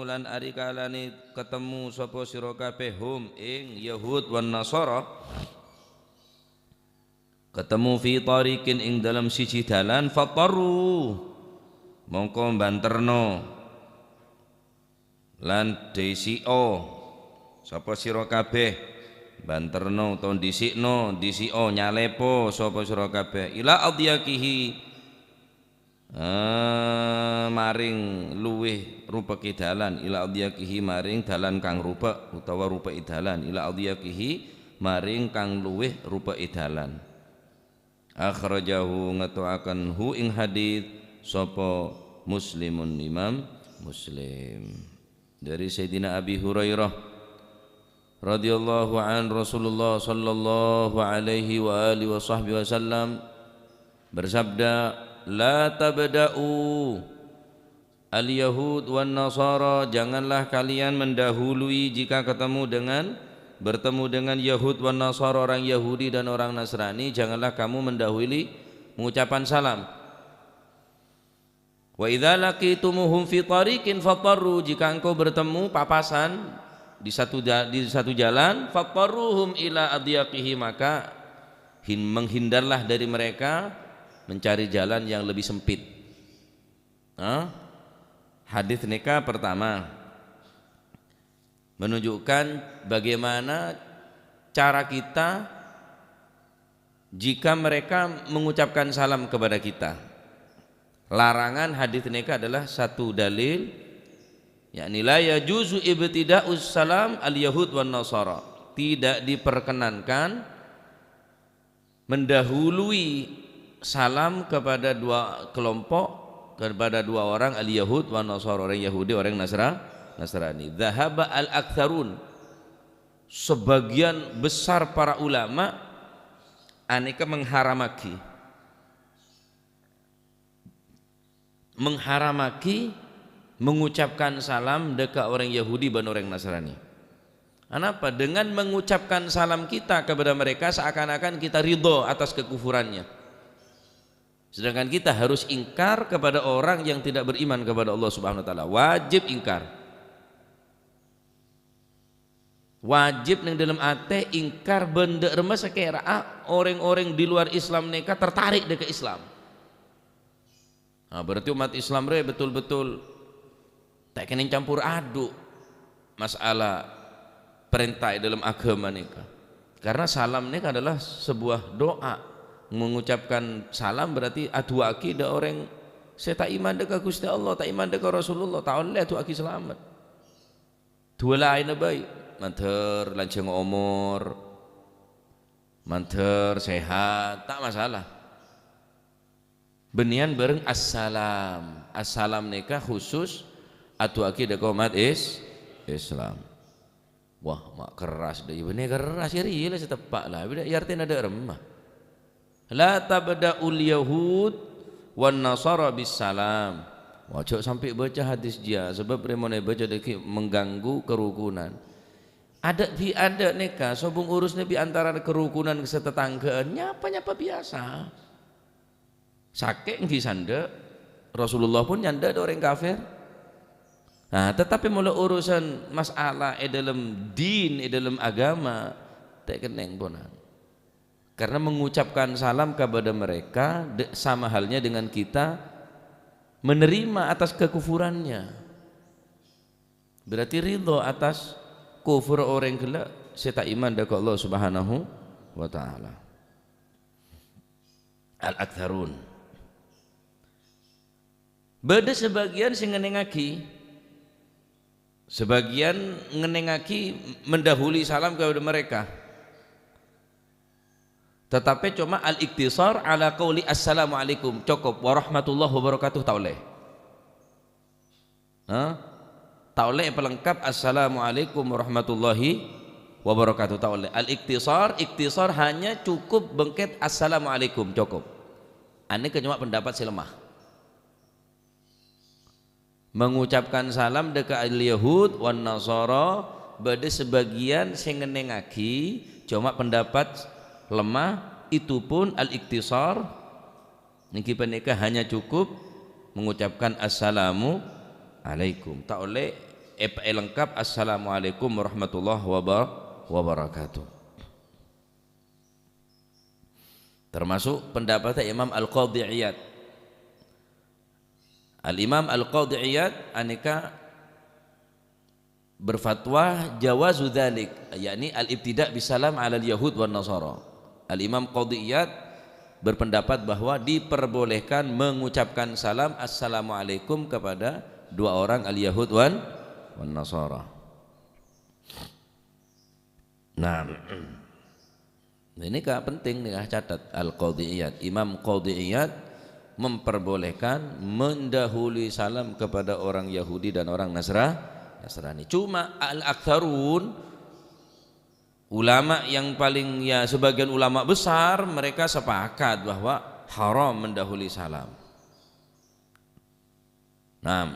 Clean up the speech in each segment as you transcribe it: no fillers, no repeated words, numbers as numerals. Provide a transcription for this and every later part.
lan ari kalane ketemu sapa sira kabeh hum ing Yahud wan Nasara ketemu fi tariqin ing dalam siji dalan fataru mongko banterno lan disio sapa sira kabeh banterno utawa dhisikno disio nyalepo sapa sira kabeh ila adyakihi maring luweh rupeke dalan ila adyakihi maring dalan kang rupa utawa rupeke dalan ila adyakihi maring kang luweh rupeke dalan akhrajahu ngatuaken hu ing hadits sapa Muslimun Imam Muslim dari Sayyidina Abi Hurairah radhiyallahu an Rasulullah sallallahu alaihi wa alihi wa sahbihi wasallam bersabda la tabda'u al-yahud wan nasara janganlah kalian mendahului jika bertemu dengan Yahud wan Nasara orang Yahudi dan orang Nasrani janganlah kamu mendahului mengucapan salam wa idza laqitumuhum fi tariqin fatarru jika engkau bertemu papasan di satu jalan fatarruhum ila adyaqihi maka menghindarlah dari mereka mencari jalan yang lebih sempit. Hadis nikah pertama menunjukkan bagaimana cara kita jika mereka mengucapkan salam kepada kita. Larangan hadis nikah adalah satu dalil yakni la yajuzu ibtida'us salam al yahud wan nasara tidak diperkenankan mendahului salam kepada dua kelompok kepada dua orang al-Yahud wa Nasara orang Yahudi orang Nasrani. Dhahaba al-aktsarun sebagian besar para ulama aneka mengharamaki mengucapkan salam dekat orang Yahudi dan orang Nasrani. Kenapa? Dengan mengucapkan salam kita kepada mereka seakan-akan kita ridho atas kekufurannya. Sedangkan kita harus ingkar kepada orang yang tidak beriman kepada Allah Subhanahu wa taala. Wajib ingkar. Wajib nang dalam ate ingkar benda remes sekira orang-orang di luar Islam mereka tertarik dengan Islam. Nah, berarti umat Islam betul-betul tak kena campur aduk masalah perintah dalam agama mereka. Karena salam mereka adalah sebuah doa. Mengucapkan salam berarti adu akidah orang saya tak iman dekat Gusti Allah, tak iman dekat Rasulullah, tak oleh adu akidah selamat. Dua lain baik, manter lanceng umur, manter sehat, tak masalah. Benian bareng assalam, assalam nikah khusus adu akidah umat Islam. Wah, mak keras deh, bener keras ya rilah setepak lah, beda artinya ada remah. La tabda'ul yahud wan nasara bis salam. Wajib sampai baca hadis dia sebab remone baca deki mengganggu kerukunan. Ada neka sobung urus nabi antara kerukunan kesetetanggaan nyapa biasa. Sakit nggih sanda Rasulullah pun nyanda ada orang kafir. Nah, tetapi mulai urusan masalah dalam din, dalam agama tak keneng ponan. Karena mengucapkan salam kepada mereka sama halnya dengan kita menerima atas kekufurannya. Berarti ridho atas kufur orang gelak saya tak iman dengan Allah Subhanahu wa taala. Al-aktsarun. Beda sebagian sing ngenengaki mendahului salam kepada mereka. Tetapi cuma al-iktisar ala qauli assalamualaikum cukup warahmatullahi wabarakatuh tak boleh. Tak boleh pelengkap assalamualaikum warahmatullahi wabarakatuh tak boleh. Al-iktisar hanya cukup bengket assalamualaikum cukup. Ini cuma pendapat si lemah. Mengucapkan salam dekat al-Yahud wan Nasara bade sebagian sing ngenengaki cuma pendapat lemah itu pun al-iktisar niki penikah hanya cukup mengucapkan assalamu alaikum. Tak oleh lengkap assalamualaikum warahmatullahi wabarakatuh. Termasuk pendapat Imam Al-Qadhi Iyad. Al-Imam Al-Qadhi Iyad aneka berfatwa jawazu dzalik, yakni al-ibtida' bisalam 'ala al-yahud wan nasara. Al-Imam Qadhi Iyad berpendapat bahwa diperbolehkan mengucapkan salam assalamualaikum kepada dua orang al-yahud wan nasara. Nah, ini penting nih, catat Al-Qadhi Iyad. Imam Qadhi Iyad memperbolehkan mendahului salam kepada orang Yahudi dan orang Nasrani. Cuma al-aktsarun, ulama yang paling sebagian ulama besar mereka sepakat bahwa haram mendahului salam. Nah,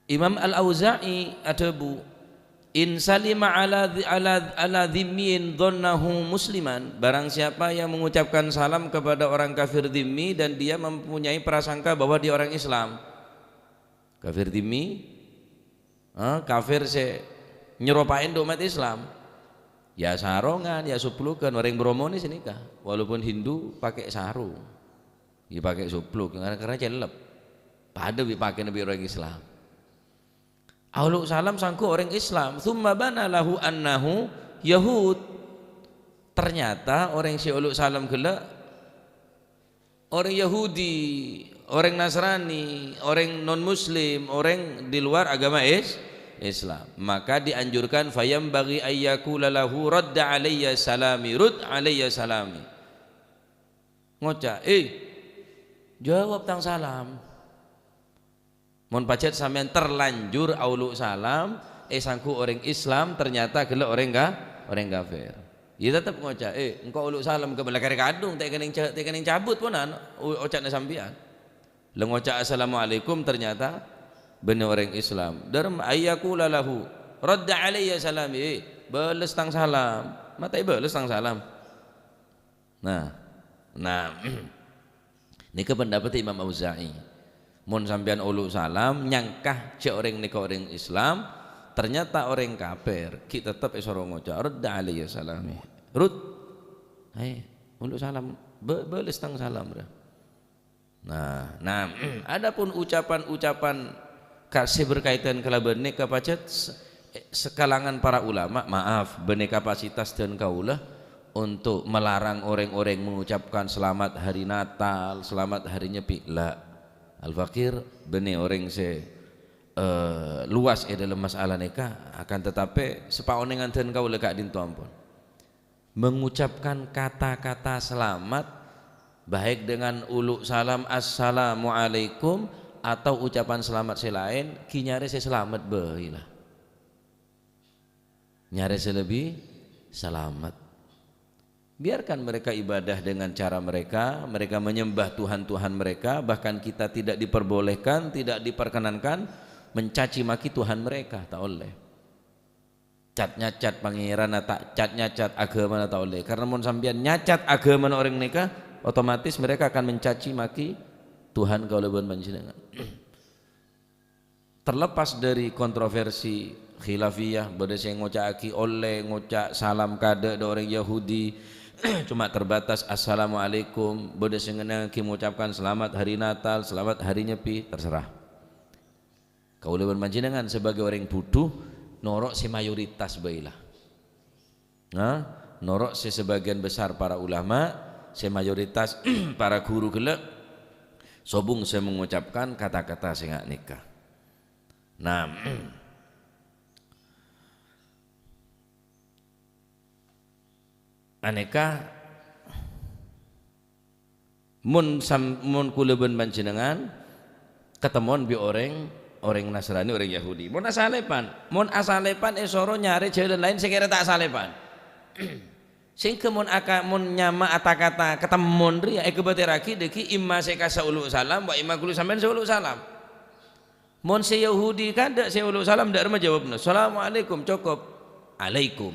Imam Al-Auza'i adabu in salima ala dhimmin dhannahu musliman, barang siapa yang mengucapkan salam kepada orang kafir dhimmi dan dia mempunyai prasangka bahwa dia orang Islam. Kafir dhimmi, kafir nyeropain umat Islam, ya sarongan, ya suplukan, orang Bromo ini senikah walaupun Hindu pakai sarung, dia pakai supluk karena celep pada dipakai nabi orang Islam. Auluk salam sangku orang Islam, thumma bana lahu annahu Yahud. Ternyata orang si uluk salam gelak orang Yahudi, orang Nasrani, orang non Muslim, orang di luar agama Islam. Maka dianjurkan fayam bagi ayyakula lahu radda alayya salami, rud alayya salami. Ngoca, jawab tang salam. Mon pacet sampean terlanjur auluk salam, sangku orang Islam ternyata gelak orang kafir. Ya tetap ngoca, engkau auluk salam ke belakang kadung, tak kening cabut pun ocakna sampean. Lengoca assalamualaikum ternyata benar orang Islam. Dalam ayyakula lahu radda alayya salami, balas tang salam. Mata balas tang salam. Nah. Ini pendapat Imam Auza'i. Mun sampean uluk salam nyangkah cek orang nika orang Islam ternyata orang kafir, kita tetap isoro ngoca radda alayya salami, rud uluk salam balas tang salam dah. Nah adapun ucapan-ucapan kasih berkaitan kelaban nika pacet sekalangan para ulama, maaf bene kapasitas dan kaulah untuk melarang orang-orang mengucapkan selamat hari Natal, selamat hari Nyepi lah. Al-Fakir benih orang luas dalam masalah nikah, akan tetapi sepaonengan dan kau lekak dintu ampun mengucapkan kata-kata selamat baik dengan uluk salam assalamualaikum atau ucapan selamat selain kinyare selamat bahilah nyare selebih selamat. Biarkan mereka ibadah dengan cara mereka menyembah Tuhan-Tuhan mereka, bahkan kita tidak diperbolehkan, tidak diperkenankan mencaci maki Tuhan mereka, tak oleh. Cat nyacat pangeran, tak cat nyacat agama, tak oleh. Karena mau sampean nyacat agama orang mereka, otomatis mereka akan mencaci maki Tuhan kalau bukan panjenengan. Terlepas dari kontroversi khilafiyah, bade saya ngocaki oleh ngocak salam kada orang Yahudi. Cuma terbatas assalamualaikum, bode sengena ki mengucapkan selamat hari Natal, selamat hari Nyepi, terserah. Kau leban panjenengan sebagai orang butuh norok si mayoritas bailah. Norok si sebagian besar para ulama, si mayoritas para guru gelek sobung saya mengucapkan kata-kata sing nikah. Nah, aneka mun kuleben panjenengan ketemuan bi orang Nasrani, orang Yahudi, mun asalepan esoro nyari jalan lain sekira tak asalepan. sing kemun nyama kata ketemon ri eke bateraki deki imma saya kasa ulu salam wa imma kulo sampean ulu salam. Mon se Yahudi kada se ulu salam dak rema jawabna assalamualaikum cukup alaikum.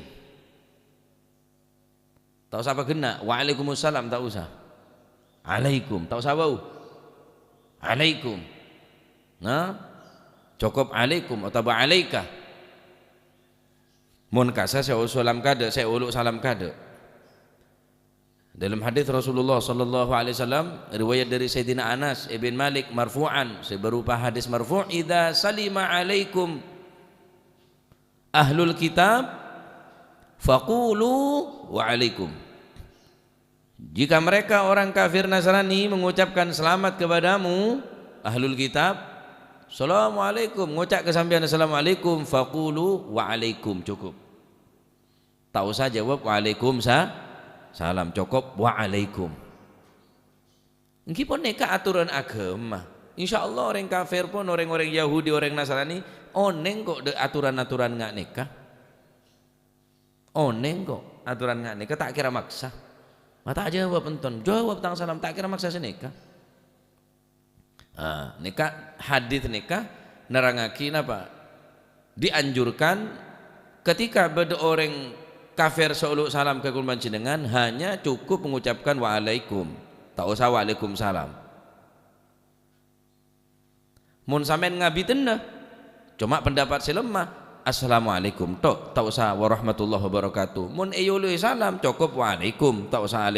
Tak usah apa kena waalaikumsalam tak usah. Alaikum tak usah bau. Alaikum. Nah, cukup alaikum atau alaika. Mun kasa saya salam kada, saya uluk salam kada. Dalam hadis Rasulullah sallallahu alaihi wasallam riwayat dari Sayyidina Anas ibn Malik marfu'an, berupa hadis marfu', idza salima alaikum ahlul kitab faqulu wa alaikum. Jika mereka orang kafir Nasrani mengucapkan selamat kepadamu ahlul kitab, assalamualaikum, ngucap kesambian assalamualaikum, faqulu wa alaikum, cukup. Tak usah jawab waalaikumsalam, cukup wa alaikum. Ini pun neka aturan agama. Insya Allah orang kafir pun, orang-orang Yahudi, orang Nasrani, oneng kok de aturan-aturan nggak neka. Oneng kok aturan nggak neka, tak kira maksa. Mata jawab penton, jawab tang salam, tak kira maksa seneka. Neka hadis neka nerangaki napa? Dianjurkan ketika beda orang kafir seuluk salam ke kulman jenengan hanya cukup mengucapkan waalaikum, tak usah waalaikumsalam. Mun sampean ngabiten dah cuma pendapat selemah assalamualaikum tok, tak usah warahmatullahi wabarakatuh. Mun eyului salam cukup waalaikum, tak usah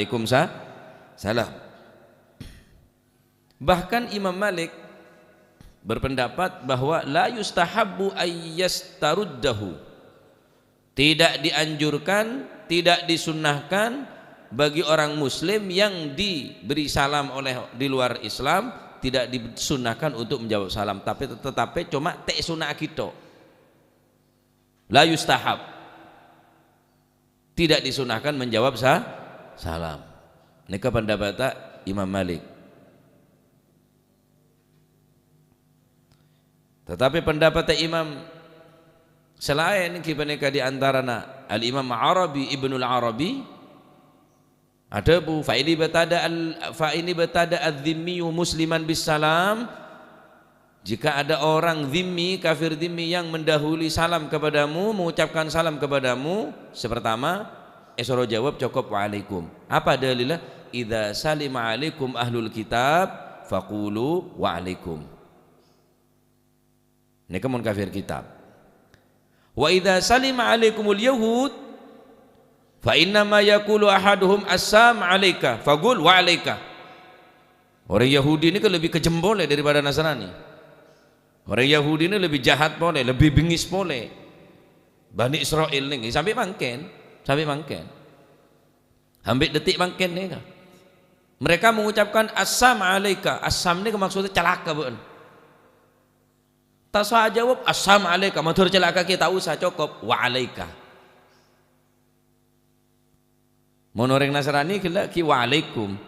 salam. Bahkan Imam Malik berpendapat bahwa la yustahabbu ayyastaruddahu, tidak dianjurkan, tidak disunnahkan bagi orang muslim yang diberi salam oleh di luar Islam, tidak disunnahkan untuk menjawab salam, tetapi cuma tek sunnah kita. La yustahab, tidak disunahkan menjawab salam. Nika pendapat Imam Malik. Tetapi pendapat Imam selain kibaneka di antarana Al-Imam Arabi Ibnul Arabi ada bu fa ini batada adzimmiyu musliman bisalam, jika ada orang zimmi, kafir zimmi yang mendahului salam kepadamu, mengucapkan salam kepadamu, sepertama esoro jawab cukup waalaikum. Apa dalilnya? Idza salima alaikum ahlul kitab faqulu waalaikum. Ini mun kafir kitab. Wa idza salima alaikumul yahud fa inna ma yaqulu ahaduhum assam alayka faqul wa alayka. Orang Yahudi ini kan lebih kejam boleh daripada Nasrani. Orang Yahudi ini lebih jahat boleh, lebih bengis boleh. Bani Israel ini sampai mangken. Hampir detik mangken nih. Mereka mengucapkan assam alayka. Assam ini maksudnya celaka bukan. Tak usah jawab assam alaika, matur celaka kita usah cukup wa alaika. Mun orang Nasrani kira ki wa alaikum.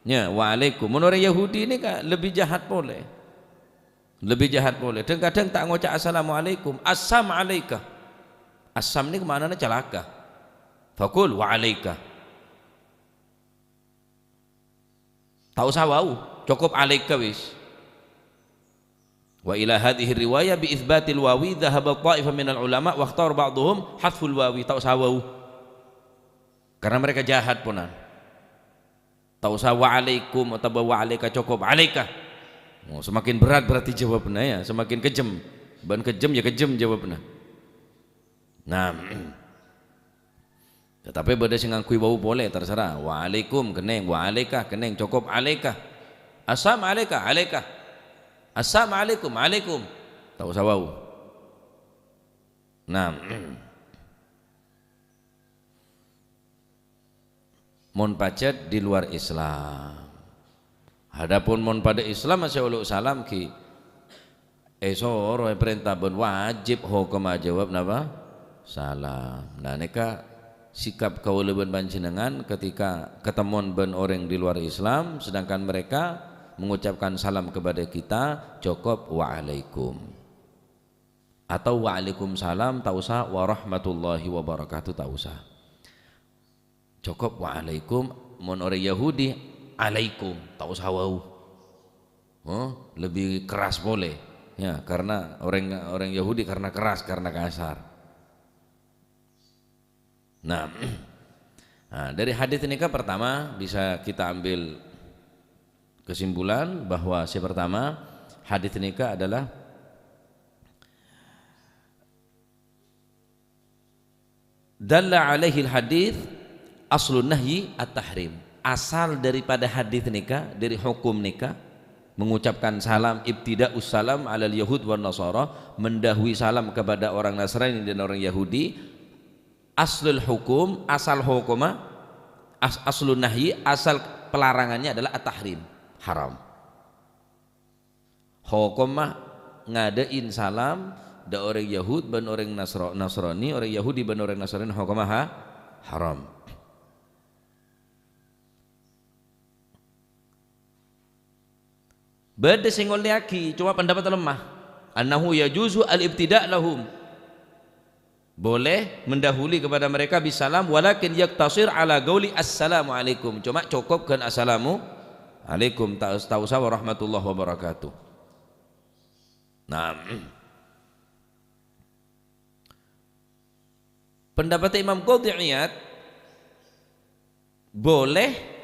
Ya, wa alaikum. Mun orang Yahudi ini kan lebih jahat boleh. Dan kadang tak ngucap assalamualaikum, assam alaika. Assam ini kemana celaka. Fakul wa alaika. Tak usah wau, cukup alaika wis. Wa ila hadhihi riwayah bi itsbatil wawi dhahaba ta'ifah minal ulama wa ikhtar ba'dhum hadful wawi, tak usah wawu karena mereka jahat punan. Tak usah wa alaikum atau wa alaika, cukup alaika. Semakin berat berarti jawabnya ya, semakin kejam. Ban kejam ya kejam jawabnya. Nah, tetapi beda sing ngangkui wawu boleh terserah. Wa alaikum keneng, wa alaika keneng, cukup alaika. Assam alaika, alaika. Assalamualaikum, alaikum. Tak usah wau. Nah, mon pacet di luar Islam. Adapun mon pada Islam masih uluk salam ki. Esoro perintah ben wajib hukum jawab napa? Salam. Nah neka sikap kauleubeun panjenengan ketika ketemuan ben orang di luar Islam, sedangkan mereka mengucapkan salam kepada kita cukup waalaikum atau waalaikumsalam, tak usah warahmatullahi wabarakatuh, tak usah. Cukup waalaikum, mun orang Yahudi alaikum, tak usah wau. Oh, lebih keras boleh. Ya, karena orang Yahudi karena keras, karena kasar. Nah, dari hadis ini kan pertama bisa kita ambil kesimpulan bahwa si pertama hadis nikah adalah dalla alaihi hadis aslun nahyi at-tahrim. Asal daripada hadis nikah, dari hukum nikah, mengucapkan salam ibtida'us salam alal yahud wan nasara, mendahului salam kepada orang Nasrani dan orang Yahudi. Aslul hukum, asal hukuma, aslun nahyi, asal pelarangannya adalah at-tahrim, haram. Hukumah ngadain salam da orang Yahud ban orang Nasrani, orang Yahudi ban orang Nasrani, hukumah haram. Beda sing lagi, cuma pendapat lemah. Annahu yajuzu al-ibtida' lahum. Boleh mendahului kepada mereka bisalam, walakin yaktasir ala gauli assalamu alaikum. Cuma cukupkan assalamu alaikum, tak usah warahmatullahi wabarakatuh. Nah, pendapat Imam Qadhi Iyad, boleh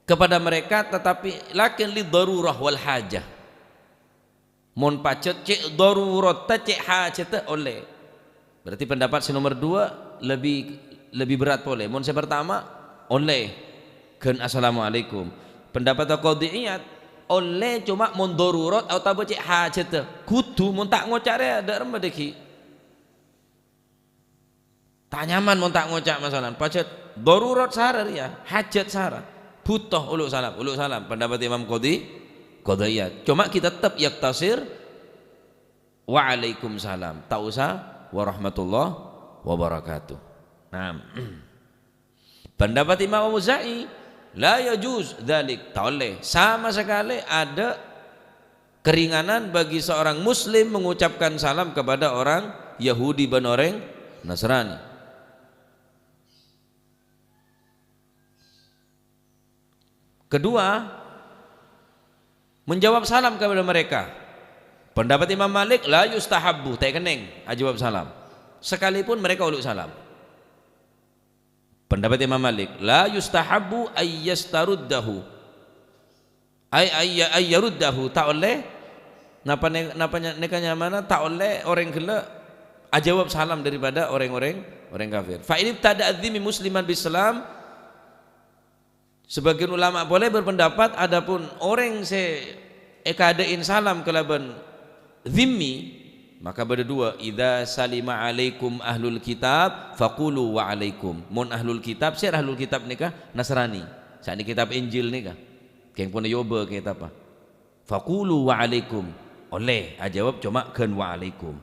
kepada mereka, tetapi lakin li darurah wal hajah. Mun pacet cek darurat ta cek hajat oleh. Berarti pendapat si nomor 2 lebih berat boleh. Mun saya pertama oleh kan assalamualaikum. Pendapat Qadhi Iyad oleh cuma mun darurat atau cek hajat. Kudu mun tak ngocare ada remeh deki. Tak nyaman mun tak ngocak masalah. Pacet darurat sara ya, hajat sara. Butuh uluk salam. Pendapat Imam Qadhi Iyad. Cuma kita tetap yaktasir waalaikumsalam. Tak usah warahmatullahi wabarakatuh. Nah, pendapat Imam Auza'i la yajuz dzalik, tak boleh sama sekali ada keringanan bagi seorang muslim mengucapkan salam kepada orang Yahudi dan orang Nasrani. Kedua, menjawab salam kepada mereka. Pendapat Imam Malik la yustahabbu, tak keneng jawab salam sekalipun mereka uluk salam. Pendapat Imam Malik la yustahabbu ayyastaruddahu ayyaruddahu, tak oleh napa nekanya mana, tak oleh orang gila jawab salam daripada orang kafir. Fa in tada'dzimi musliman bissalam, sebagian ulama boleh berpendapat adapun orang kadain salam kelaban zimmi, maka berdua idza salima alaikum ahlul kitab faqulu wa alaikum. Mun ahlul kitab, siapa ahlul kitab nikah? Nasrani. Saat ini kitab Injil nikah. Keng pun yoba kitab apa? Faqulu wa alaikum. Oleh jawab cuma kan wa alaikum.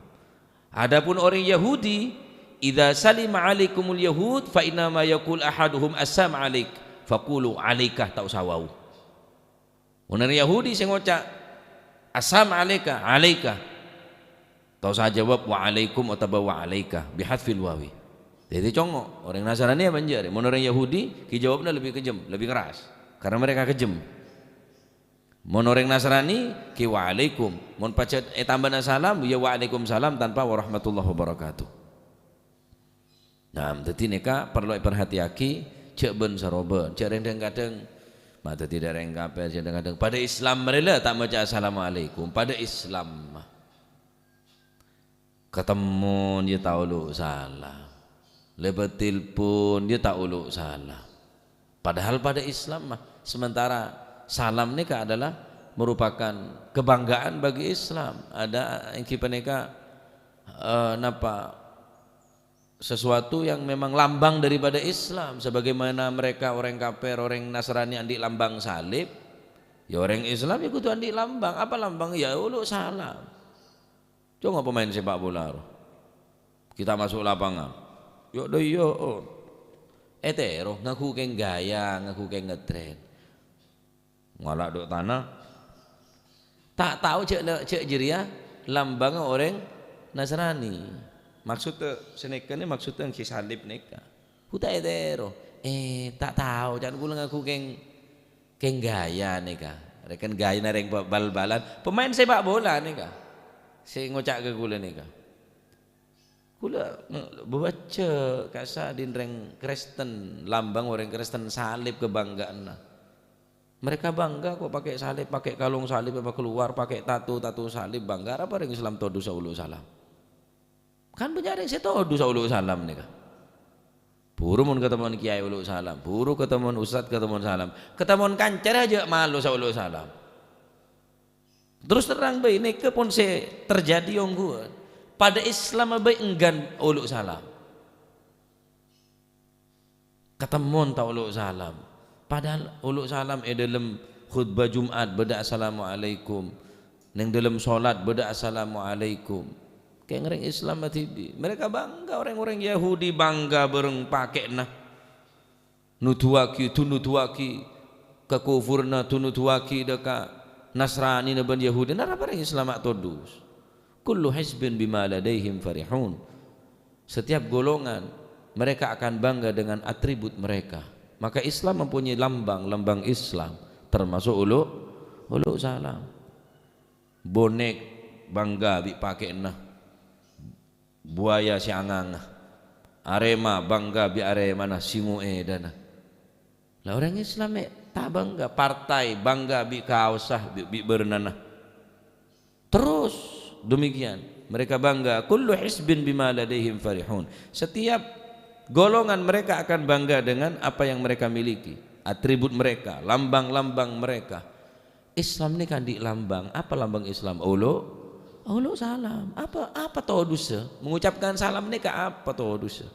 Adapun orang Yahudi, idza salima alaikumul yahud fa inna ma yaqul ahaduhum assam alaik faqulu alaikah, tak usah wau. Orang Yahudi sing ngocak assam alaika alaika, tak usah jawab wa alaikum atau wa alaika bihadfil wawi. Jadi congok orang Nasrani ya banjar. Mun orang Yahudi ki jawabnya lebih kejam, lebih keras karena mereka kejam. Mun orang Nasrani ki wa alaikum, mun pacet tambahna salam ya wa alaikum salam tanpa warahmatullahi wabarakatuh. Nah, dadi neka perlu perhatiaki cek ben saroben, cek rendeng-kadeng mata tidak reng kape, kadang-kadang pada Islam mereka tak baca assalamualaikum. Pada Islam ketemu dia tak uluk salam, lepas telepon dia tak uluk salam. Padahal pada Islam sementara salam ni adalah merupakan kebanggaan bagi Islam. Ada yang kita neka napa sesuatu yang memang lambang daripada Islam, sebagaimana mereka orang kafir, orang Nasrani andi lambang salib, ya orang Islam ya kudu andi lambang. Apa lambang? Ya uluk salam. Coba pemain sepak bola kita masuk lapangan, yuk do yo etero ngaku keng gaya, ngaku keng ngetren, ngalak dok tanah, tak tahu cek jeria lambang orang Nasrani. Maksudnya seneka ni maksudnya yang salib neka. Huta etero. tak tahu jangan kula ngaku keng gaya nih kah. Rekan gaya nareng bal-balan pemain sepak bola nih kah. Saya ngocak ke kula nih kah. Kula baca kasa dinreng Kristen lambang orang Kristen salib kebanggaan. Mereka bangga kok pakai salib, pakai kalung salib apa keluar pakai tato salib bangga apa orang Islam todu saulu salam. Kan banyak yang saya todu saulu salam nih kah. Buru mun ketemuan kiai ulu salam, buru ketemuan ustad ketemuan salam, ketemuan kancer aja malu saulu salam. Terus terang bae ini ke pun se terjadi ongguan. Pada Islam bae enggan ulu salam. Ketemuan ta ulu salam. Padahal ulu salam dalam khutbah Jumat beda assalamualaikum. Neng dalam solat beda assalamualaikum. Kayak orang Islam mati mereka bangga orang-orang Yahudi bangga bareng pakai nah nutuaki kekufurna tunutuaki deka Nasrani naban Yahudi nara bareng Islam todus kullu hizbin bima ladaihim farihun. Setiap golongan mereka akan bangga dengan atribut mereka. Maka Islam mempunyai lambang Islam termasuk ulu salam. Bonek bangga dipakai nah buaya si angang, Arema bangga bi Arema nah simue dana. Lah orang Islam tak bangga, partai bangga bi kausah bi bernana. Terus demikian mereka bangga kullu hisbin bima ladaihim farihun. Setiap golongan mereka akan bangga dengan apa yang mereka miliki, atribut mereka, lambang-lambang mereka. Islam ini kan di lambang, apa lambang Islam? Ulu salam. Apa toh dosa? Mengucapkan salam ini ke apa toh dosa?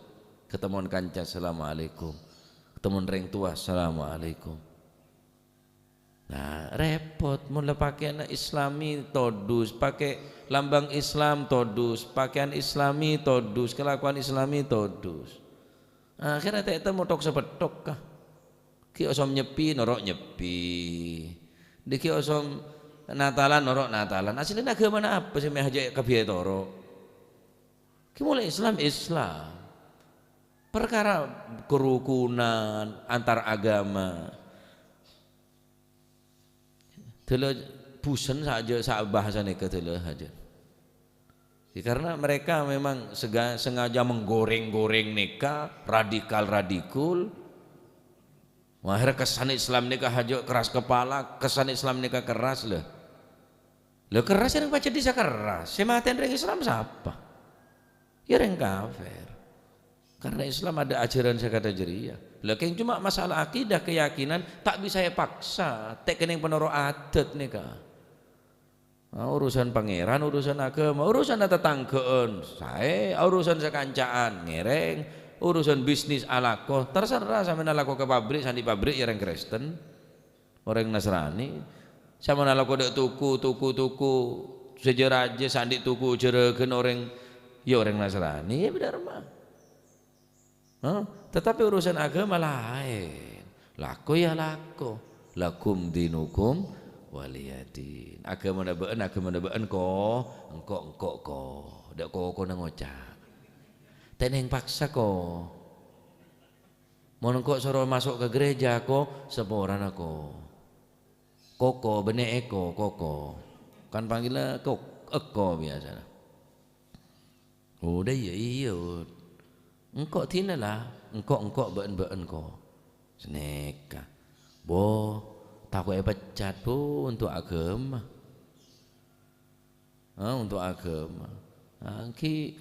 Ketemuan kanca assalamualaikum. Ketemuan reng tua assalamualaikum. Nah repot mula pakaian Islami todus, pakai lambang Islam todus, pakaian Islami todus, kelakuan Islami todus. Akhirnya tak mau tok sepetok kah? Ki osom nyepi norok nyepi. Diki osom Natalan norok Natalan. Aslinya agama apa sih mehajak kabiai toro? Ki mulai Islam. Perkara kerukunan antar agama. Tela busen saja sak bahasa neka tela aja. Karena mereka memang sengaja menggoreng-goreng neka radikal. Akhirnya kesan Islam neka hajo keras kepala, kesan Islam neka keras lah. Lah keras yang baca disa keras. Sematen reng Islam siapa? Ya reng kafir. Karena Islam ada ajaran sekata jeria. Lah yang cuma masalah akidah keyakinan tak bisa ya paksa. Tek kening penoro adat neka. Urusan pangeran, urusan agama, urusan tetanggaan, saya urusan sekancaan ngereng. Urusan bisnis alako terserah sama nalako ke pabrik sandi pabrik ya orang Kristen orang Nasrani sama nalako dek tuku sejarah aja sandi tuku jeregen orang ya orang Nasrani ya benar mah tetapi urusan agama lain lako ya lako lakum dinukum waliyadin agama nabeen ko engkok dak ko nangocak teneng paksa ko monongko suruh masuk ke gereja ko seporan aku koko bene eko koko kan panggilnya eko biasa udah iya engkau tina lah engkau been ko seneka takut pecat bu untuk agama ki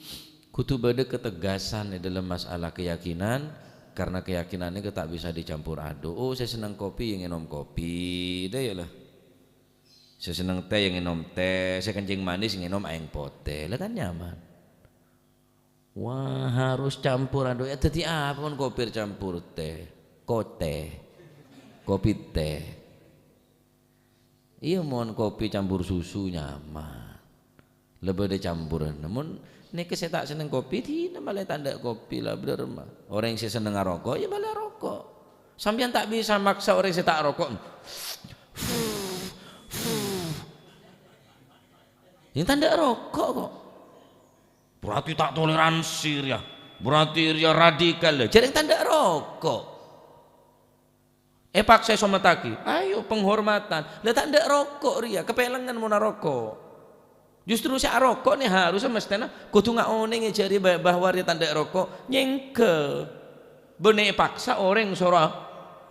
kutu bade ketegasan dalam masalah keyakinan karena keyakinannya tak bisa dicampur aduk. Saya senang kopi yang minum kopi, dah ya lah. Saya senang teh yang minum teh, saya kencing manis yang minum aing pote, lah kan nyaman. Wah harus campur aduk ya tadi apa pun kopi campur teh, kopi teh. Iya mohon kopi campur susu nyaman, lebih dicampuran. Namun nek saya tak seneng kopi, tidak malah tanda kopi lah bener mah. Orang yang saya seneng ngerokok, ya malah rokok. Sampeyan tak bisa maksa orang yang saya tak rokok. Ini tanda rokok kok. Berarti tak toleransi ya. Berarti ya radikal lah. Jadi tanda rokok. paksa sama taki, ayo penghormatan. Lah tak ndak rokok ria, kepelengan mau rokok. Justru si rokok nih harusnya mestinya kudu ngone ngejari bahwa dia tanda rokok nyengke. Bener paksa orang surah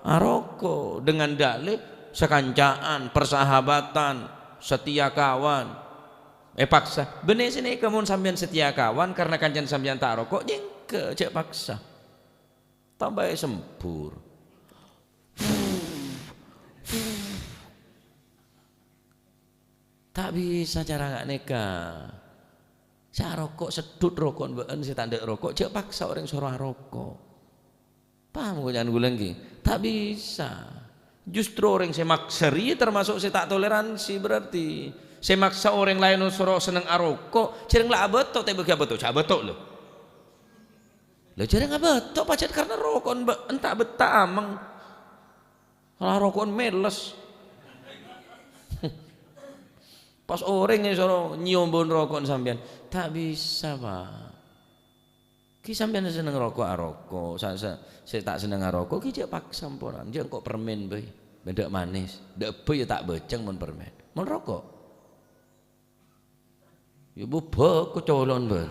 rokok dengan dalih sekancaan, persahabatan, setia kawan. Paksa. Bener sini kamu sampean setia kawan karena kancan sampean tak rokok nyengke cek paksa. Tambah sempur. Tak bisa cara nggak nikah. Saya rokok sedut rokok mbeken si tanda rokok cek paksa orang suruh rokok. Paham kok jangan gulang ki? Tak bisa. Justru orang saya makseri termasuk saya tak toleransi berarti. Saya maksa orang lain suruh seneng rokok, cereng lah betok tapi begitu betok, cak betok loh. Lo cereng betok pacet karena rokok entah betah amang. Kalau rokok meles. Pas orang yang suruh nyiumbun rokok sampean, tak bisa pak. Ki sampean seneng rokok, saya tak seneng rokok, ki jek paksa samponan, jek kok permen bay, beda manis, dek bay tak beceng mon permen, mon rokok. Ya bubuk kecolon bay.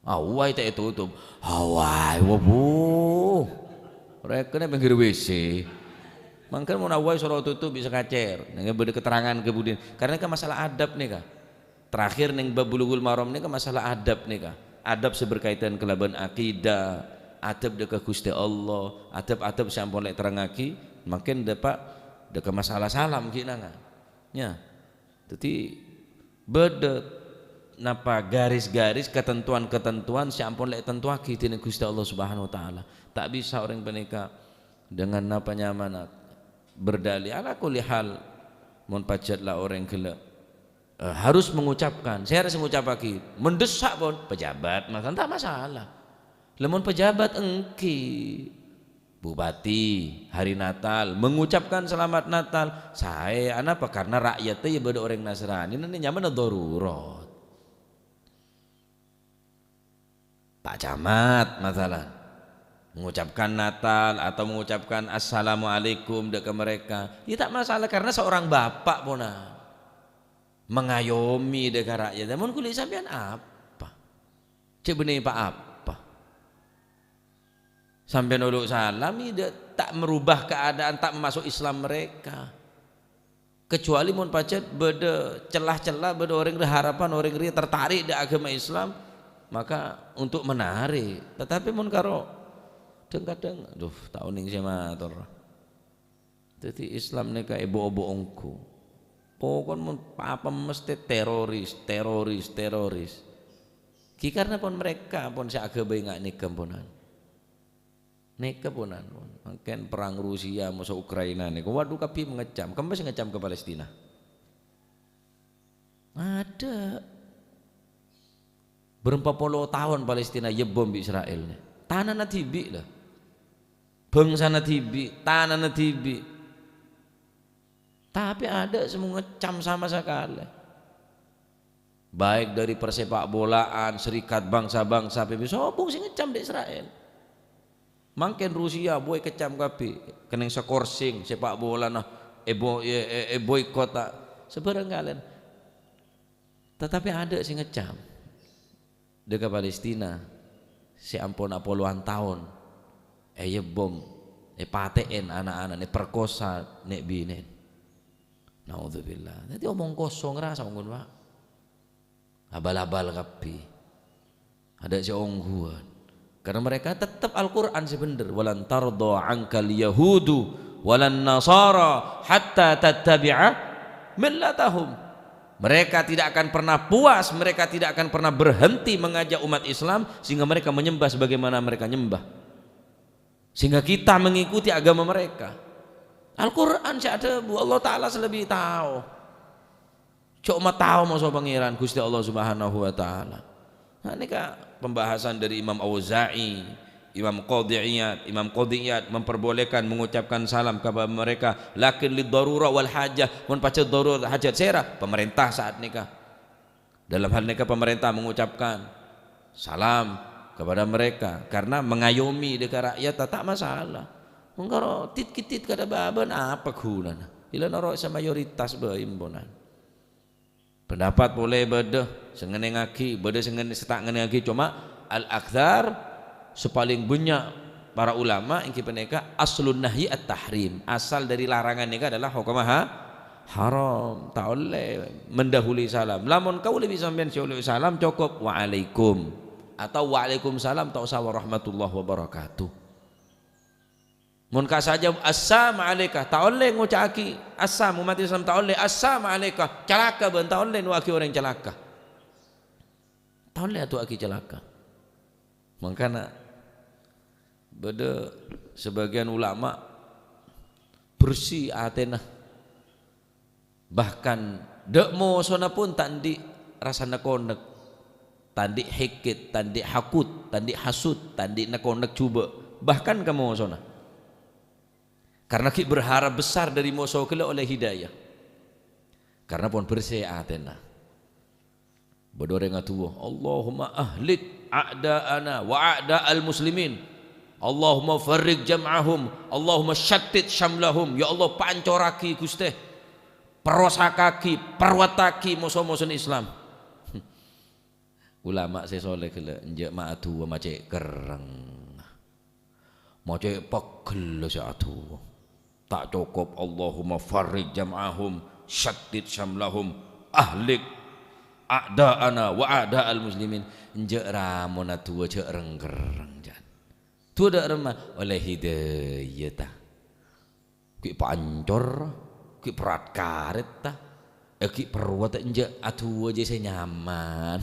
Awai tak tutup, awai wabu, mereka ni pinggir WC. Mangkan mau nawai suruh tutup bisa kacer, nengah beri keterangan kemudian, karena kan masalah adab nih kah. Terakhir neng bab Bulughul Maram nih kan masalah adab nih kah. Adab seberkaitan kelaban akidah, adab dekat Gusti Allah, adab sampun lek terangaki, makin dapat dekat masalah salam kina nggak. Ya, jadi beda napa garis-garis ketentuan-ketentuan sampun lek tentuaki tina Gusti Allah Subhanahu Wa Taala. Tak bisa orang penikah dengan napa nyamanat berdalih ala kulli hal mun pacatlah orang gila harus mengucapkan saya harus mengucap lagi mendesak pun pejabat maka tak masalah lemon pejabat engki bupati hari Natal mengucapkan selamat Natal saya apa karena rakyatnya ya beda orang Nasrani ini nyaman darurat Pak Camat masalah mengucapkan Natal atau mengucapkan Assalamualaikum dekat mereka ya tak masalah karena seorang bapak pun mengayomi dekat rakyat namun kulit sampean apa cek benih pak apa sampean uluk salam tak merubah keadaan tak masuk Islam mereka kecuali mun pacet beda celah-celah beda orang harapan orang tertarik di agama Islam maka untuk menarik tetapi mun karo kadang-kadang aduh tahun ini saya matur jadi Islam ni kayak ibu-ibu ongku pokoknya apa mesti teroris ki karena pun mereka pun si agama nggak nikah punan makin perang Rusia musuh Ukraina nih waduh kapi mengecam kamu masih ngecam ke Palestina ada berapa puluh tahun Palestina ya bom di Israel nih tanah natibi lah bangsa natibi tanah natibi tapi ada semua ngecam sama sekali baik dari persepak bolaan serikat bangsa-bangsa PBB sobong sih ngecam di Israel makin Rusia boy kecam kapi keneng sekorsing sepak bola nah boykot tak sebarang kalian tetapi ada sih ngecam dekat Palestina si ampun puluhan tahun ya bom paten anak-anak perkosa nek binen naudzubillah nanti omong kosong rasa ngomong pak abal-abal kapi ada si ongguan karena mereka tetap Al-Quran sebenar walan tardo ankal yahudu walan nasara hatta tattabi'a millatahum mereka tidak akan pernah puas mereka tidak akan pernah berhenti mengajak umat Islam sehingga mereka menyembah sebagaimana mereka nyembah sehingga kita mengikuti agama mereka Al-Quran ada Allah Ta'ala selebih tahu cuma tahu maksud pangeran Gusti Allah Subhanahu Wa Ta'ala nah ini kak pembahasan dari Imam Auza'i Imam Qadiyat memperbolehkan mengucapkan salam kepada mereka lakin lid darurah wal hajah mun pacat darurat hajat serah pemerintah saat nikah dalam hal nikah pemerintah mengucapkan salam kepada mereka karena mengayomi dekat rakyat tak masalah Mengkaro tit-kitit kada baban apa gunana. Ila naro sa mayoritas ba imbonan. Pendapat boleh beda sengene ngaki, beda sengene setak ngene ngaki cuma al-aktsar sepaling banyak para ulama ingki peneka aslun nahyi at-tahrim. Asal dari larangan nika adalah hukum haram. Tak boleh mendahului salam. Lamun kau lebih sampean syulul salam cukup waalaikum atau waalaikumsalam tak usah warahmatullahi wabarakatuh. Mun ka saja assalamu alayka taolle ngucaki assam umat Islam taolle assalamu alayka celaka ben taolle nu aki orang celaka taolle atu aki celaka makana beda sebagian ulama bersih atena bahkan dek mo sona pun tandi rasana konek tandi hikit tandi hakut tandi hasud tandi nakonek cuba bahkan kamu sona karena kita berharap besar dari musuh kala oleh hidayah. Karena pun bersih atena. Bodore ngatuwa, Allahumma ahlik a'da'ana wa a'da'al muslimin. Allahumma farriq jam'ahum, Allahumma syattit syamlahum. Ya Allah pancoraki Gusti. Perosakaki, perwataki musuh-musuh Islam. Ulama sesoleh kala njek ma'atu wa macek kereng. Macek pegel satu. Tak cukup Allahumma farrij jam'ahum syattid syamlahum ahlik a'da'ana wa a'da'al muslimin njek ramona tua cek renggereng jan tu dak remah oleh hidayah ta ki pancor ki perat karet ta ki perwat njek atu aja saya nyaman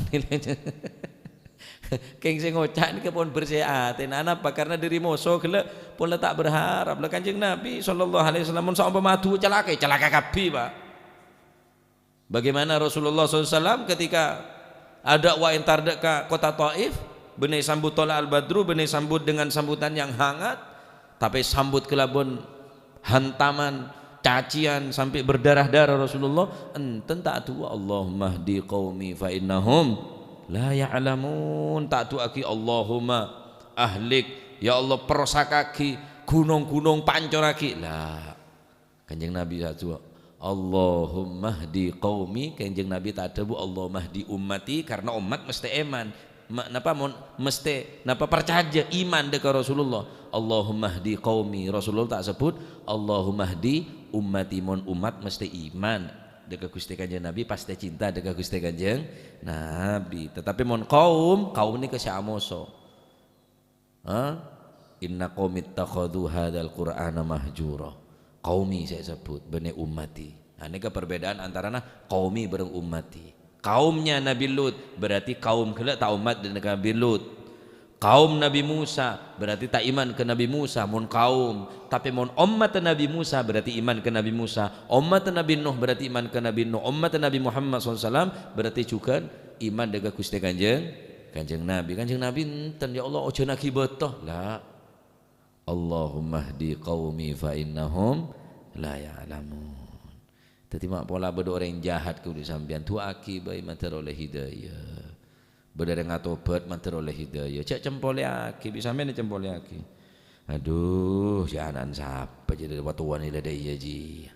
keng sing ngocak niki pun bersih ati apa karena diri moso gelek pun tak berharap lah Kanjeng Nabi sallallahu alaihi wasallam mun sampe madu celaka kabeh Pak. Bagaimana Rasulullah SAW ketika ada wa entar ke kota Taif benih sambut tola al-badru benih sambut dengan sambutan yang hangat tapi sambut kelabon hantaman cacian sampai berdarah-darah Rasulullah enten tak tu Allahumma hdi qaumi fa innahum la ya'lamun tak tu aki Allahumma ahlik ya Allah persakaki gunung-gunung pancoraki lah Kanjeng Nabi satu Allahumma hdi qaumi Kanjeng Nabi tak ada bu Allahumma hdi ummati karena umat mesti iman napa mesti napa percaya iman dekat Rasulullah Allahumma hdi qaumi Rasulullah tak sebut Allahumma hdi ummati mon umat mesti iman dekat Gusti Kanjeng Nabi pasti cinta dekat Gusti Kanjeng Nabi tetapi mon kaum ini ke syamoso inna qaumit takhadhu hadzal qur'ana mahjura qaumi saya sebut bani ummati ini ke perbedaan antara qaumi bareng ummati kaumnya Nabi Lut berarti kaum kelak tak umat dan Nabi Lut kaum Nabi Musa berarti tak iman ke Nabi Musa mon kaum tapi mon umat Nabi Musa berarti iman ke Nabi Musa umat Nabi Nuh berarti iman ke Nabi Nuh umat Nabi Muhammad SAW berarti juga iman dengan Gusti Kanjeng Nabi enten ya Allah ojo naki betoh lah Allahumma hdi qaumi fa innahum la ya'lamun tadi mak pola bedo orang jahat ku di sampean tu aki bae mater oleh hidayah berdere ngatobat mater oleh hidayah cek cempole aki bisa men cempole aki aduh janan sapa jadi watuan ila daya ji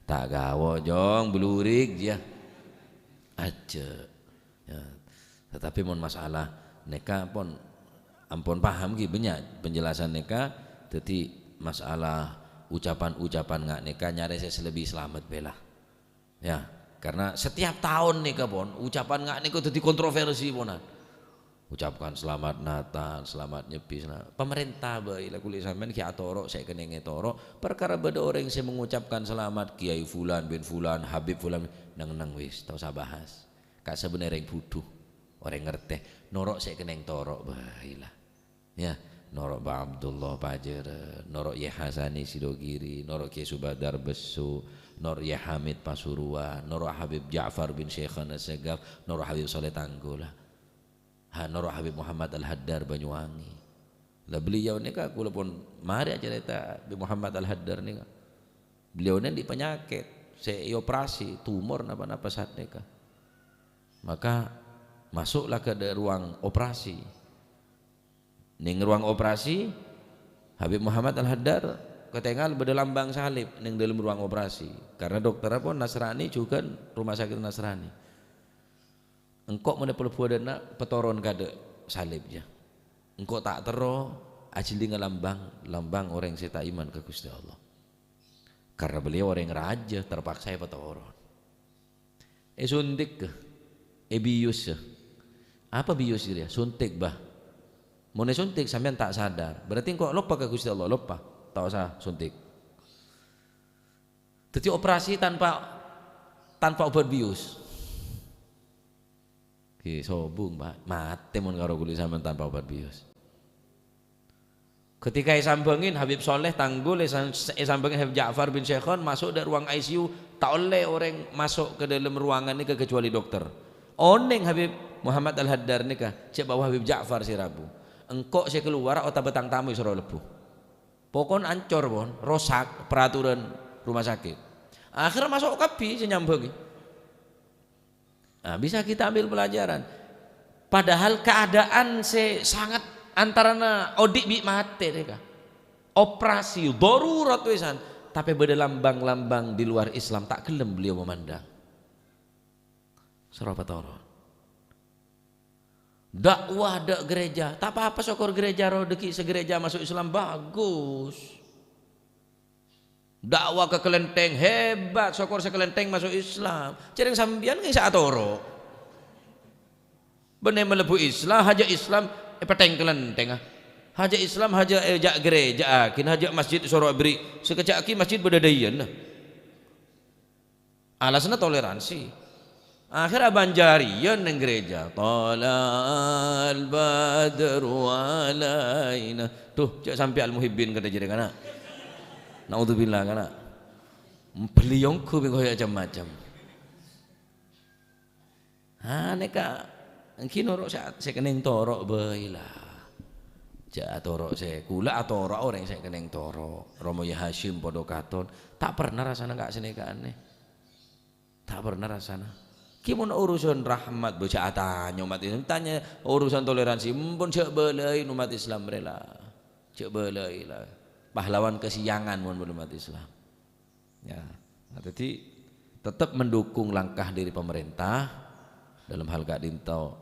tak gawo jong belurik dia aja ya. Tetapi mon masalah neka pun ampun paham ki banyak penjelasan neka jadi masalah ucapan-ucapan ngak neka nyari saya lebih selamat bela ya karena setiap tahun nih pon ucapan nggak nih jadi kontroversi ponan ucapkan selamat Natal selamat nyepi pemerintah baik lah kulit sampean ki atoro saya kena ngetoro perkara beda orang saya mengucapkan selamat Kiai Fulan bin Fulan Habib Fulan nang wis tau sabahas kak sebenarnya yang butuh orang ngerti norok saya kena toro baik lah ya norok Pak Abdullah Pajer norok Ye Hasani Sidogiri norok Kiai Subadar Besu Nur Ya Hamid Pasuruan, Nur Habib Ja'far bin Syekhana Segaf, Nur Habib Soleh Tanggola, Nur Habib Muhammad Al-Haddar Banyuwangi. Lah beliau ni kan kula pun mari cerita Habib Muhammad Al-Haddar ni kan. Beliau ni di penyakit, saya operasi tumor napa-napa saat ni kan. Maka masuklah ke ruang operasi. Ning ruang operasi Habib Muhammad Al-Haddar ketinggal beda lambang salib ning dalam ruang operasi karena dokter pun Nasrani juga rumah sakit Nasrani engkau mana pelebu dana petoron kade salibnya engkau tak tero ajli lambang orang yang tak iman ke Gusti Allah karena beliau orang raja terpaksa petoron suntik ke bius apa bius dia suntik bah mau suntik sampean tak sadar berarti engkau lupa ke Gusti Allah lupa tak usah suntik jadi operasi tanpa obat bius sobung pak mati mun karo kulit sampean tanpa obat bius ketika sambengin Habib Soleh Tanggul sambengin Habib Ja'far bin Syekhon masuk dari ruang ICU tak oleh orang masuk ke dalam ruangan ini kecuali dokter oneng Habib Muhammad Al-Haddar nikah cek bawa Habib Ja'far si Rabu engkau saya keluar otak betang tamu suruh lepuh pokon ancor bon rosak peraturan rumah sakit akhirnya masuk kapi saya nyambung nah, bisa kita ambil pelajaran padahal keadaan sangat antarana odik bi mate mereka operasi darurat wisan tapi beda lambang-lambang di luar Islam tak gelem beliau memandang serapat orang dakwah dak gereja tak apa-apa syukur gereja rodeki segereja masuk Islam bagus dakwah ke kelenteng hebat syukur sekelenteng masuk Islam cereng sambian nggak bisa atoro bener melebu Islam haja Islam peteng kelenteng haja Islam haja jak gereja akin haja masjid sorok beri sekejap aki masjid bedadayan alasannya toleransi akhirnya banjarian neng gereja talal badru alaina tuh cek sampai al-muhibbin kata jadi kana naudzubillah kana beliongku bingoy macam-macam neka engki norok saya keneng torok bailah jak torok saya kula atau orang saya keneng torok Romo Hashim podokaton tak pernah rasana gak senekane tak pernah rasana gimana urusan rahmat baca tanya umat Islam tanya urusan toleransi pun cek belai umat Islam rela cek belai lah pahlawan kesiangan mun umat Islam ya nah, jadi tetap mendukung langkah dari pemerintah dalam hal gak dintau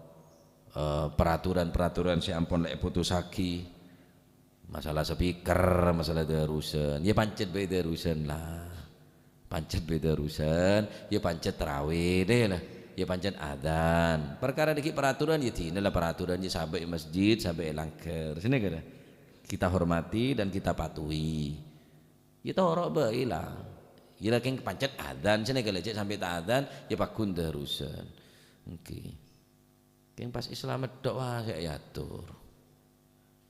peraturan-peraturan si ampun lek putusaki masalah speaker masalah darusan ya pancet bae darusan lah pancet beda urusan ya pancet terawih deh lah ya pancet adzan perkara dikit peraturan ya tinggal peraturan ya sampai masjid sampai langker sini kada kita hormati dan kita patuhi kita horok bae lah ya lagi pancet adzan sini kada cek sampai tak adzan ya pakun darusan oke yang pas Islam medok wah saya atur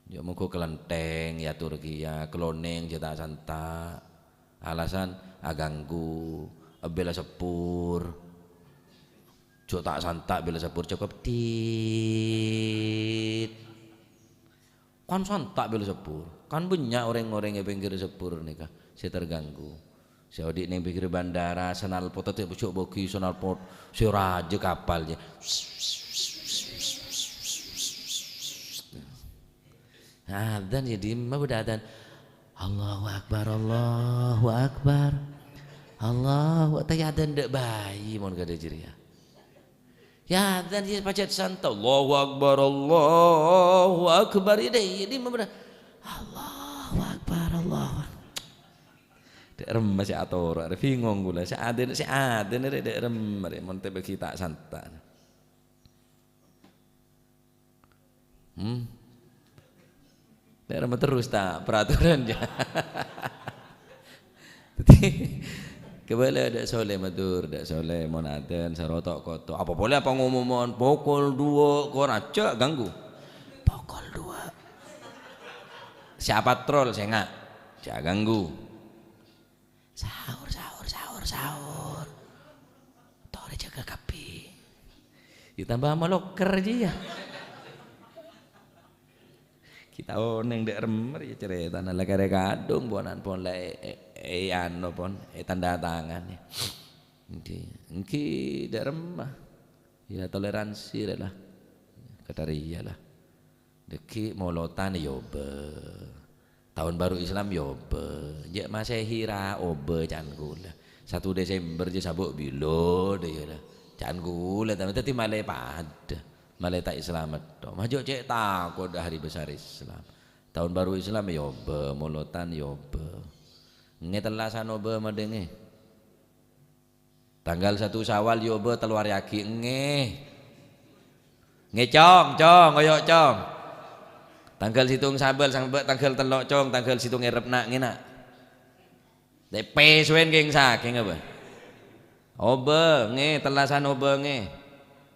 ya monggo kelenteng ya Turki ya keloneng cetak santak alasan aganggu bela sepur cok tak santak bela sepur cukup tit kan santak bela sepur kan banyak orang-orang yang pinggir sepur nih kah saya terganggu saya adik nih pinggir bandara senal pot tetep cok boki senal pot saya raja kapalnya dan jadi mah berdadan Allahu Akbar Allahu Akbar Allahu Akbar ya dan ndak bayi mon kada jiri ya dan dia pacet santai Allahu Akbar Allahu Akbar ini benar Allahu Akbar Allahu dek rem masih ator ada bingung gula si ada dek rem mon tebe kita santai daerah terus tak peraturannya. Jadi kembali ada soleh matur, ada soleh monaten sarotok koto. Apa boleh apa ngomong pukul 2 kau raca ganggu. Pukul 2. Siapa troll saya nggak? Saya ganggu. Sahur. Tore jaga kapi. Ditambah sama loker aja ya. Kita oneng dek remer ya cerita nala kare kadung bonan pon le anu pon tanda tangan ya engki dek remah ya toleransi lah kata ria lah deki molotan yo be Tahun baru Islam yo be, je Masehi ra obe can kula. 1 Desember je sabuk bilo deh lah. Can kula tapi male pada. Male tak Islam to. Majo cek takut hari besar Islam. Tahun baru Islam yo be, molotan yo be. Nge telasan obe madenge. Tanggal 1 Syawal yo be teluar yaki nge. Nge cong, koyok cong. Tanggal situng sabel sampai tanggal telok cong, tanggal situng erep nak ngena. Dek pesuen geng saking apa? Obe nge telasan obe nge.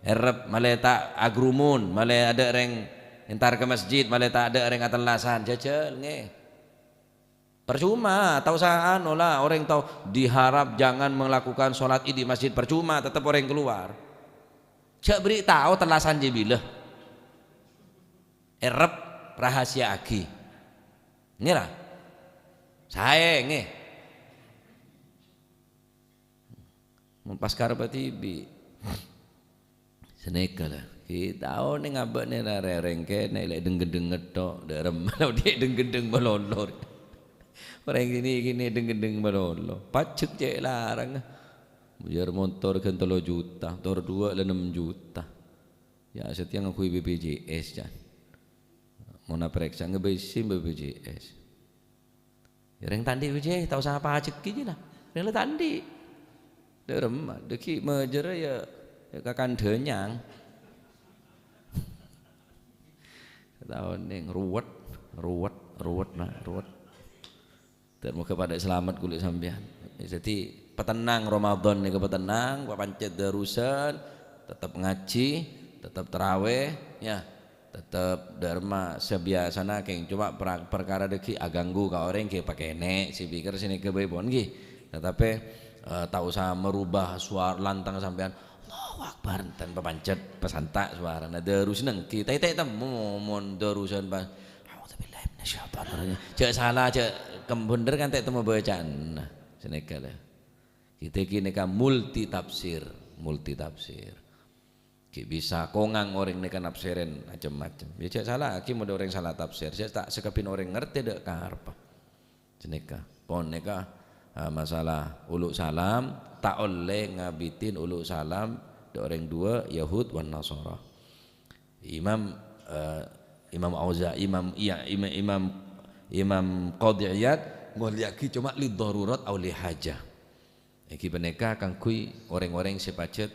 Erep male tak agrumun, male ada reng entar ke masjid, male tak ada reng atelasan jajal nge. Percuma, tahu saan olah orang tahu diharap jangan melakukan sholat id di masjid percuma, tetap orang keluar. Cak beri tahu telasan je bila. Erep rahasia aki. Ngira. Saya nge. Pas karpati bi. Seneka lah. Kita tahu ni ngabak ni rereng ke ni lek deng-deng ngetok derem kalau dia deng-deng balolor. Orang gini deng-deng balolor. Pacek je larang. Biar motor kan 3 juta, motor 2 6 juta. Ya setiap aku BPJS kan. Mau nak periksa ngebesim BPJS. Yang tandi BPJS tahu siapa pacek je lah. Yang tandi. Derem, deki mejer ya kakan denyang. Tahun yang ruwet. Terima kepada selamat kulit sampean. Jadi petenang Ramadan ni petenang, pancet darusan, tetap ngaji, tetap terawih, ya, tetap derma sebiasana keng cuma perkara deki aganggu ka orang ke pakai nek si pikir sini kebebon ki. Tetapi tak usah merubah suara lantang sampean Allahu Akbar tanpa pancet pesantak suara na darus neng kita temu mon darusan pas auzubillahi minasyaitonir cek salah cek bener kan tak temu bacaan seneka lah kita kini kan multi tafsir ki bisa kongang orang ni kan nafsirin macam-macam ya cek salah ki ada orang salah tafsir cek tak sekepin orang ngerti dek karpa seneka pon neka masalah uluk salam tak oleh ngabitin uluk salam de orang 2 Yahud wan Nasara. Imam Qadhi Iyad ngoliaki cuma li darurat au li hajah. Iki peneka kang kui orang-orang sepacet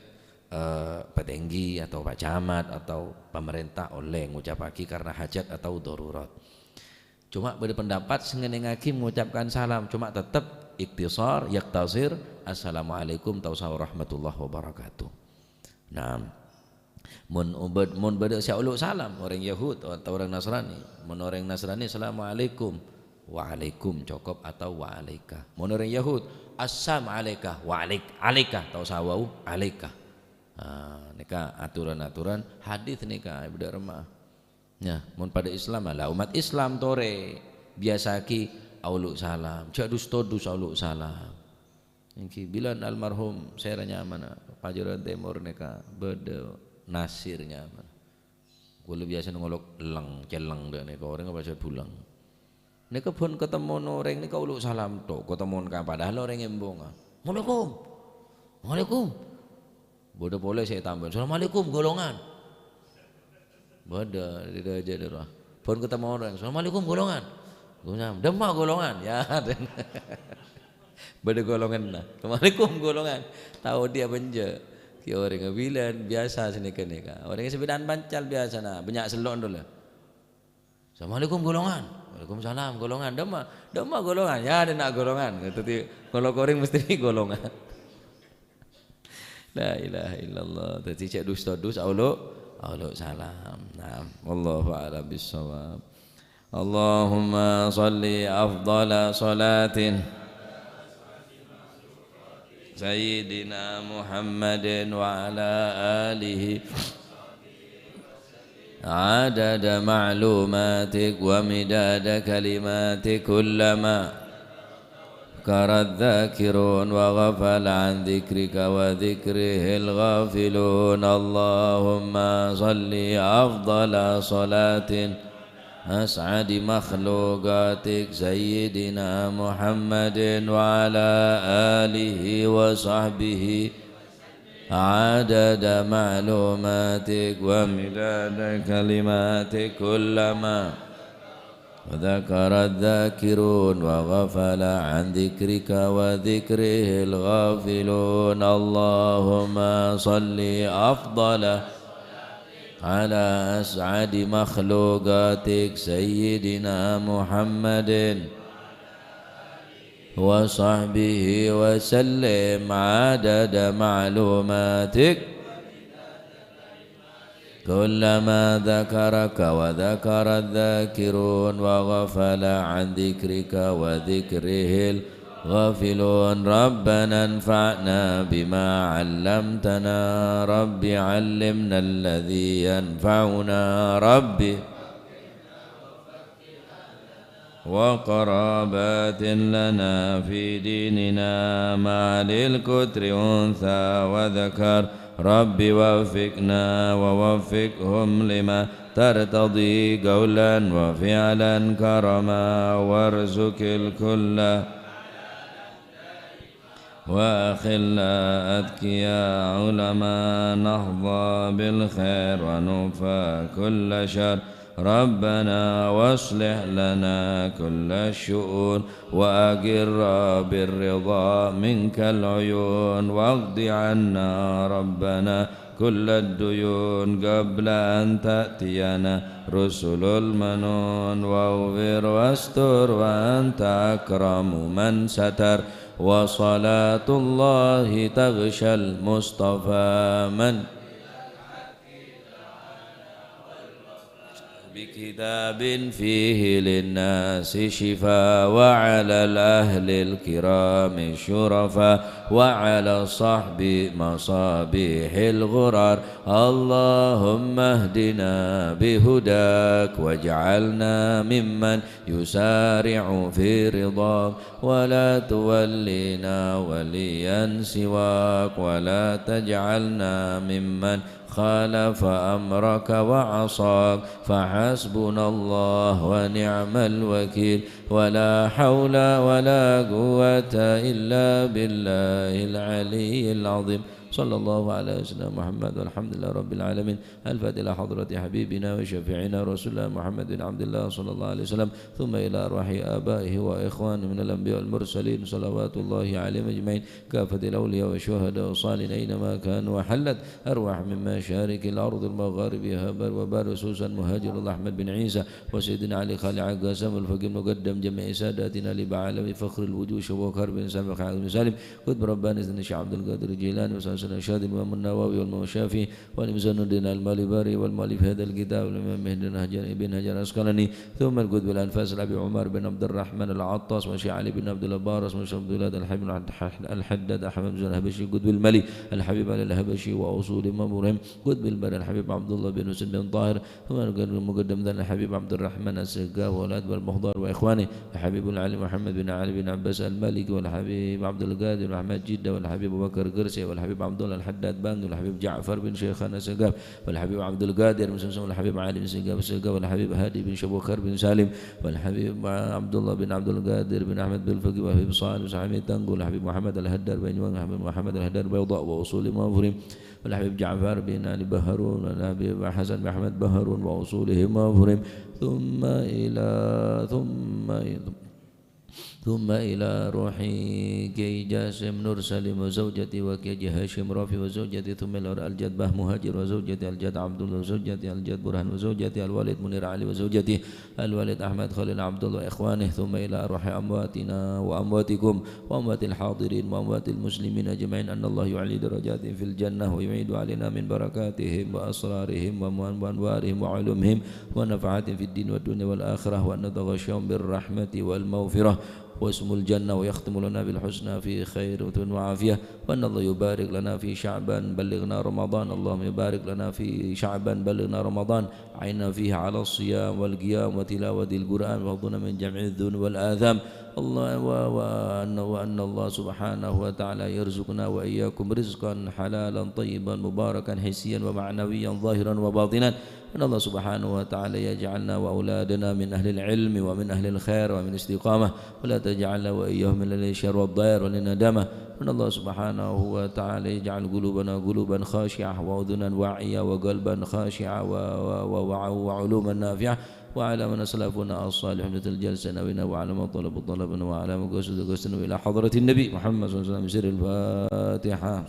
petenggi atau Pak Camat atau pemerintah oleh ngucapaki karena hajat atau darurat. Cuma berpendapat sengenengaki mengucapkan salam cuma tetap iktisar yaktasir assalamualaikum warahmatullahi wabarakatuh. Nah, mun beda sya'uluk salam orang Yahud atau orang Nasrani, mun orang Nasrani assalamualaikum waalaikum cukup atau waalika. Mun orang Yahud assalamu alayka waalika atau sawau alaika. Nika aturan-aturan hadis nika budak remah. Ya, mun pada Islam lah umat Islam tore biasa ki auluk salam, cak dus auluk salam. Yang bilan almarhum seranya mana Pajaran Timur neka beda nasirnya mana. Kulo biasa ngolok celeng dah neka orang apa pulang. Neka pun ketemu orang neka auluk salam tok, ketemu kan padahal orang embong. Waalaikum. Bodoh boleh saya tambah. Assalamualaikum golongan. Bodoh tidak aja dah. Pun ketemu orang. Assalamualaikum golongan. Demak golongan ya. Beda golongan lah. Assalamualaikum golongan. Tahu dia benja. Ki orang bilan biasa sini kene. Orang sebidan pancal biasa nah. Banyak selon dulu. Assalamualaikum golongan. Waalaikumsalam golongan. Demak golongan. Ya ada nak golongan. Tapi kalau koreng mesti golongan. La ilaha illallah. Tadi cek dus auluk salam. Nah, wallahu a'lam bissawab. Allahumma salli afdala salatin Sayyidina Muhammadin wa ala alihi adada ma'lumatik wa midada kalimatik kullama ذكر الذاكرون وغفل عن ذكرك وذكره الغافلون اللهم صل أفضل صلاة أسعد مخلوقاتك سيدنا محمد وعلى آله وصحبه عدد معلوماتك ومداد كلماتك كلما وذكر الذاكرون وغفل عن ذكرك وذكره الغافلون. اللهم صل أفضل على أسعد مخلوقاتك سيدنا محمد وصحبه وسلم عدد معلوماتك كلما ذكرك وذكر الذاكرون وغفل عن ذكرك وذكره الغافلون. ربنا انفعنا بما علمتنا رب علمنا الذي ينفعنا رب وقرابات لنا في ديننا مع للكتر أنثى وذكر رب وفقنا ووفقهم لما ترتضي قولا وفعلا كرما وارزق الكل وأخلا أذكياء علما نهضى بالخير ونوفى كل شر. ربنا واصلح لنا كل الشؤون وأقر بالرضا منك العيون واقض عنا ربنا كل الديون قبل أن تأتينا رسل المنون واغفر واستر وأنت أكرم من ستر. وصلاة الله تغشى المصطفى من بكتاب فيه للناس شفاء وعلى الأهل الكرام الشرفاء وعلى الصحب مصابيح الغرار. اللهم اهدنا بهداك واجعلنا ممن يسارع في رضاك ولا تولينا وليا سواك ولا تجعلنا ممن خالف أمرك وعصاك. فحسبنا الله ونعم الوكيل ولا حول ولا قوة إلا بالله العلي العظيم. صلى الله على سيدنا محمد والحمد لله رب العالمين. الفاتحة إلى حضرة حبيبنا وشفيعنا رسول الله محمد بن عبد الله صلى الله عليه وسلم ثم إلى أرواح آبائه وإخوانه من الأنبياء والمرسلين صلوات الله عليهم أجمعين كافة الأولياء والشهداء والصالحين أينما كانوا وحلت أرواح من مشارق الأرض المغارب هبر وبار سوسن مهاجر الله أحمد بن عيسى وسيدنا علي خالي عقاسم الفقيه المقدم جميع ساداتنا لبعالم فخر الوجود شبوكر بن سابق بن سالم قطب رباني سيدنا الشيخ عبد القادر الجيلاني وسيدنا الشاذ الإمام النووي والإمام الشافعي والإمام الدين المالباري والمؤلف هذا الكتاب والإمام مهدي بن هجر الأسقلاني ثم القطب الأنفاس أبي عمر بن عبد الرحمن العطاس وشيخ علي بن عبد البارس وشيخ عبد الله الحبيب الحداد أحمد بن الهبشي قطب الملي الحبيب علي الهبشي وأصول إمام إبراهيم قطب البر الحبيب عبد الله بن حسين بن طاهر ثم المقدم ذا الحبيب عبد الرحمن السقاف والأدب والمخضار وإخوانه الحبيب العلي محمد بن علي بن عباس المالكي والحبيب عبد القادر وأحمد جدة والحبيب أبو بكر قرسي والحبيب عبد الله الحداد بان والحبيب جعفر بن شيخنا السقاف والحبيب عبد القادر مسلم والحبيب علي بن السقاف والحبيب هادي بن شبوكر بن سالم والحبيب عبد الله بن عبد القادر بن أحمد بن الفقي والحبيب صالح وحميد تنقل والحبيب محمد الهدار بن محمد الهدار بيضاء وأصول مفرم والحبيب جعفر بن علي بهرون والحبيب حسن بن أحمد بهرون وأصولهم مفرم ثم إلى روحي كي جاسم نور سالم وزوجتي وكي هاشم رافي وزوجتي ثم إلى الجد به مهاجر وزوجتي الجد عبد الله وزوجتي الجد برهان وزوجتي الوالد منير علي وزوجتي الوالد أحمد خليل عبد الله وإخوانه ثم إلى أرواح أمواتنا وأمواتكم وأموات الحاضرين وأموات المسلمين أجمعين أن الله يعلي درجاتهم في الجنة ويعيد علينا من بركاتهم وأسرارهم وأنوارهم وعلومهم ونفعاتهم في الدين والدنيا والآخرة وأن نتغشاهم بالرحمة والمغفرة واسم الجنة ويختم لنا بالحسنى في خير وعافية وأن الله يبارك لنا في شعبان بلغنا رمضان. اللهم يبارك لنا في شعبان بلغنا رمضان عينا فيه على الصيام والقيام وتلاوة القرآن وغضنا من جميع الذنوب والآثام. وأن الله سبحانه وتعالى يرزقنا وإياكم رزقا حلالا طيبا مباركا حسيا ومعنويا ظاهرا وباطنا أن الله سبحانه وتعالى يجعلنا وأولادنا من أهل العلم ومن أهل الخير ومن الاستقامة، ولا تجعلنا وإياهم من الشر والضير والندامة. أن الله سبحانه وتعالى يجعل قلوبنا قلوبا خاشعة وأذنا واعية وقلبا خاشعا وعلوما نافعة، وعلى من أسلافنا الصالح مثل الجلسة نبينا، وعلى من طلب طلبنا، وعلى من قصد قصدنا إلى حضرة النبي محمد صلى الله عليه وسلم. سر الفاتحة.